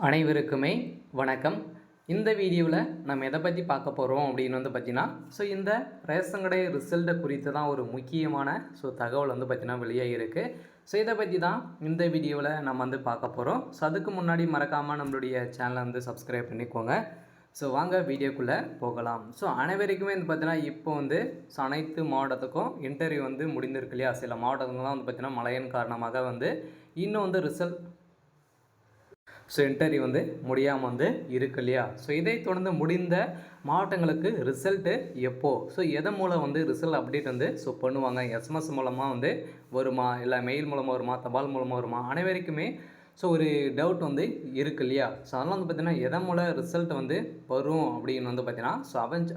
அனைவருக்குமே வணக்கம். இந்த வீடியோவில் நம்ம எதை பற்றி பார்க்க போகிறோம் அப்படின்னு பார்த்தீங்கன்னா, இந்த ரேஷன் கடை ரிசல்ட்டை குறித்து தான் ஒரு முக்கியமான தகவல் பார்த்தீங்கன்னா வெளியாகி இருக்குது. இதை பற்றி தான் இந்த வீடியோவில் நம்ம பார்க்க போகிறோம். அதுக்கு முன்னாடி மறக்காமல் நம்மளுடைய சேனலை சப்ஸ்கிரைப் பண்ணிக்கோங்க. வாங்க வீடியோக்குள்ளே போகலாம். அனைவருக்குமே பார்த்தீங்கன்னா இப்போ அனைத்து மாவட்டத்துக்கும் இன்டர்வியூ முடிந்திருக்கு இல்லையா? சில மாவட்டங்கள்லாம் பார்த்தீங்கன்னா மழையின் காரணமாக இன்னும் ரிசல்ட் இன்டர்வியூ முடியாமல் இருக்கு இல்லையா? இதை தொடர்ந்து முடிந்த மாவட்டங்களுக்கு ரிசல்ட்டு எப்போ, எதன் மூலம் ரிசல்ட் அப்டேட் பண்ணுவாங்க? எஸ்எம்எஸ் மூலமாக வருமா, இல்லை மெயில் மூலமாக வருமா, தபால் மூலமாக வருமா? அனைவருக்குமே ஒரு டவுட் இருக்கு இல்லையா? அதெல்லாம் பார்த்தீங்கன்னா எதன் மூலம் ரிசல்ட் வரும் அப்படின்னு பார்த்தீங்கன்னா,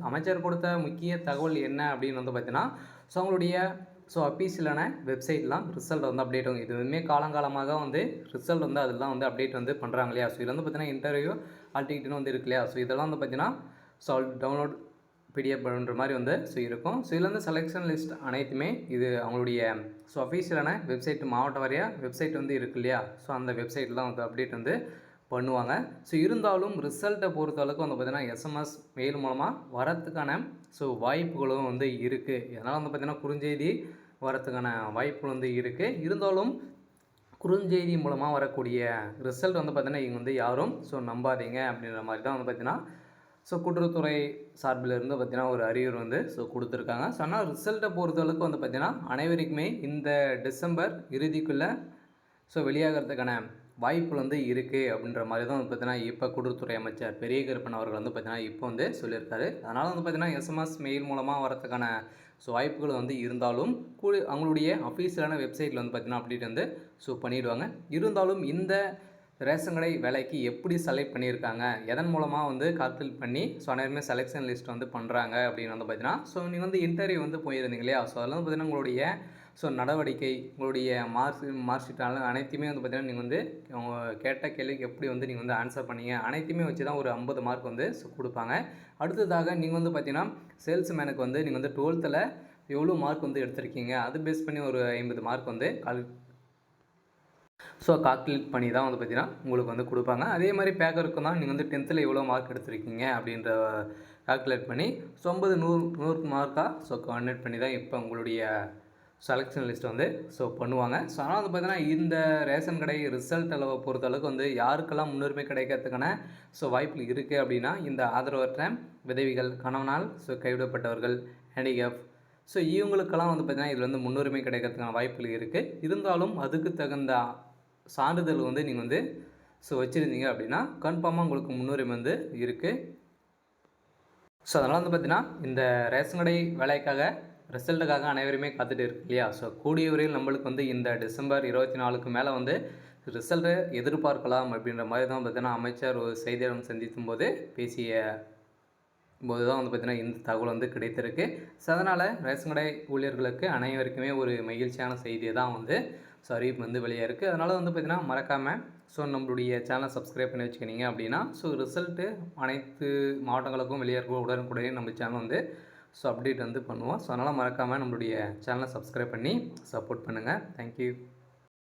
அமைச்சர் கொடுத்த முக்கிய தகவல் என்ன அப்படின்னு பார்த்தீங்கன்னா, அவங்களுடைய அஃபீஷியலான வெப்சைட்லாம் ரிசல்ட் அப்டேட் ஆகும். இதுவுமே காலங்காலமாக ரிசல்ட் அதெல்லாம் அப்டேட் பண்ணுறாங்க இல்லையா? இதில் பார்த்தீங்கன்னா இன்டர்வியூ ஆல்டிகிட்னு இருக்கு இல்லையா? இதெல்லாம் பார்த்தீங்கன்னா டவுன்லோட் பிடிஎஃப் பண்ணுற மாதிரி இருக்கும். இதில் செலெக்ஷன் லிஸ்ட் அனைத்துமே இது அவங்களுடைய அஃபீஷியலான வெப்சைட் மாவட்ட வாரியாக வெப்சைட் இருக்கு இல்லையா? அந்த வெப்சைட்லாம் அப்டேட் பண்ணுவாங்க. இருந்தாலும் ரிசல்ட்டை பொறுத்த அளவுக்கு பார்த்தீங்கன்னா எஸ்எம்எஸ் மெயில் மூலமாக வரத்துக்கான வாய்ப்புகளும் இருக்குது. இதனால் பார்த்தீங்கன்னா குறுஞ்செய்தி வரத்துக்கான வாய்ப்புகள் இருக்குது. இருந்தாலும் குறுஞ்செய்தி மூலமாக வரக்கூடிய ரிசல்ட் பார்த்தீங்கன்னா இங்கே யாரும் நம்பாதீங்க அப்படின்ற மாதிரி தான் பார்த்தீங்கன்னா கூட்டுறவுத்துறை சார்பில் இருந்து பார்த்தீங்கன்னா ஒரு அறிவுரை கொடுத்துருக்காங்க. ஆனால் ரிசல்ட்டை பொறுத்தளவுக்கு பார்த்தீங்கன்னா அனைவருக்குமே இந்த டிசம்பர் இறுதிக்குள்ளே வெளியாகிறதுக்கான வாய்ப்புகள் இருக்குது அப்படின்ற மாதிரி தான் பார்த்தீங்கன்னா இப்போ கூட்டுறவுத்துறை அமைச்சர் பெரிய கருப்பன் அவர்கள் பார்த்தீங்கன்னா இப்போ சொல்லியிருக்காரு. அதனால் பார்த்தீங்கன்னா எஸ்எம்எஸ் மெயில் மூலமாக வரதுக்கான வாய்ப்புகள் இருந்தாலும் அவங்களுடைய அஃபீஷியலான வெப்சைட்டில் பார்த்தீங்கன்னா அப்டேட் பண்ணிவிடுவாங்க. இருந்தாலும் இந்த ரேஷன் கடை வேலைக்கு எப்படி செலக்ட் பண்ணியிருக்காங்க, எதன் மூலமாக கால்குலேட் பண்ணி அனைவருமே செலெக்ஷன் லிஸ்ட் பண்ணுறாங்க அப்படின்னு பார்த்தீங்கன்னா, நீங்கள் இன்டர்வியூ போயிருந்தீங்க இல்லையா? அதெல்லாம் பார்த்தீங்கன்னா உங்களுடைய நடவடிக்கை, உங்களுடைய மார்க் ஷீட் அனைத்துமே பார்த்தீங்கன்னா நீங்கள் அவங்க கேட்ட கேள்விக்கு எப்படி நீங்கள் ஆன்சர் பண்ணீங்க அனைத்துமே வச்சு தான் ஒரு 50 மார்க் கொடுப்பாங்க. அடுத்ததாக நீங்கள் பார்த்தீங்கன்னா சேல்ஸ்மேனுக்கு நீங்கள் 12th எவ்வளோ மார்க் எடுத்திருக்கீங்க அது பேஸ் பண்ணி ஒரு 50 மார்க் கால்குலேட் பண்ணி தான் பார்த்தீங்கன்னா உங்களுக்கு கொடுப்பாங்க. அதே மாதிரி பேக்கருக்கும் தான் நீங்கள் 10th எவ்வளோ மார்க் எடுத்திருக்கீங்க அப்படின்ற கால்குலேட் பண்ணி 50 100 மார்க்காக கால்குலேட் பண்ணி தான் இப்போ உங்களுடைய செலெக்ஷன் லிஸ்ட் பண்ணுவாங்க. அதனால் பார்த்தீங்கன்னா இந்த ரேஷன் கடை ரிசல்ட் அளவை பொறுத்தளவுக்கு யாருக்கெல்லாம் முன்னுரிமை கிடைக்கிறதுக்கான வாய்ப்பு இருக்குது அப்படின்னா, இந்த ஆதரவற்ற விதவிகள், கணவனால் கைவிடப்பட்டவர்கள், ஹேண்டிகேப் இவங்களுக்கெல்லாம் பார்த்தீங்கன்னா இதில் முன்னுரிமை கிடைக்கிறதுக்கான வாய்ப்புகள் இருக்குது. இருந்தாலும் அதுக்கு தகுந்த சான்றிதழ் நீங்கள் வச்சுருந்தீங்க அப்படின்னா கன்ஃபார்மாக உங்களுக்கு முன்னுரிமை இருக்குது. அதனால் பார்த்தீங்கன்னா இந்த ரேஷன் கடை வேலைக்காக ரிசல்ட்டுக்காக அனைவருமே காத்துட்டு இருக்கு இல்லையா? கூடிய வரையில் நம்மளுக்கு இந்த டிசம்பர் 24க்கு மேலே ரிசல்ட்டை எதிர்பார்க்கலாம் அப்படின்ற மாதிரி தான் பார்த்தீங்கன்னா அமைச்சர் ஒரு செய்தியாளர் சந்திக்கும் போது பேசிய போது தான் பார்த்தீங்கன்னா இந்த தகவல் கிடைத்திருக்கு. அதனால் ரேஷன் கடை ஊழியர்களுக்கு அனைவருக்குமே ஒரு மகிழ்ச்சியான செய்தியை தான் அறிவிப்பு வெளியாக இருக்குது. அதனால் பார்த்தீங்கன்னா மறக்காமல் நம்மளுடைய சேனலை சப்ஸ்கிரைப் பண்ணி வச்சுக்கினீங்க அப்படின்னா ரிசல்ட்டு அனைத்து மாவட்டங்களுக்கும் வெளியாக இருக்க உடனுக்குடனே நம்ம சேனல் அப்டேட் பண்ணுவோம். அதனால் மறக்காமல் நம்மளுடைய சேனலை சப்ஸ்கிரைப் பண்ணி சப்போர்ட் பண்ணுங்கள். தேங்க்யூ.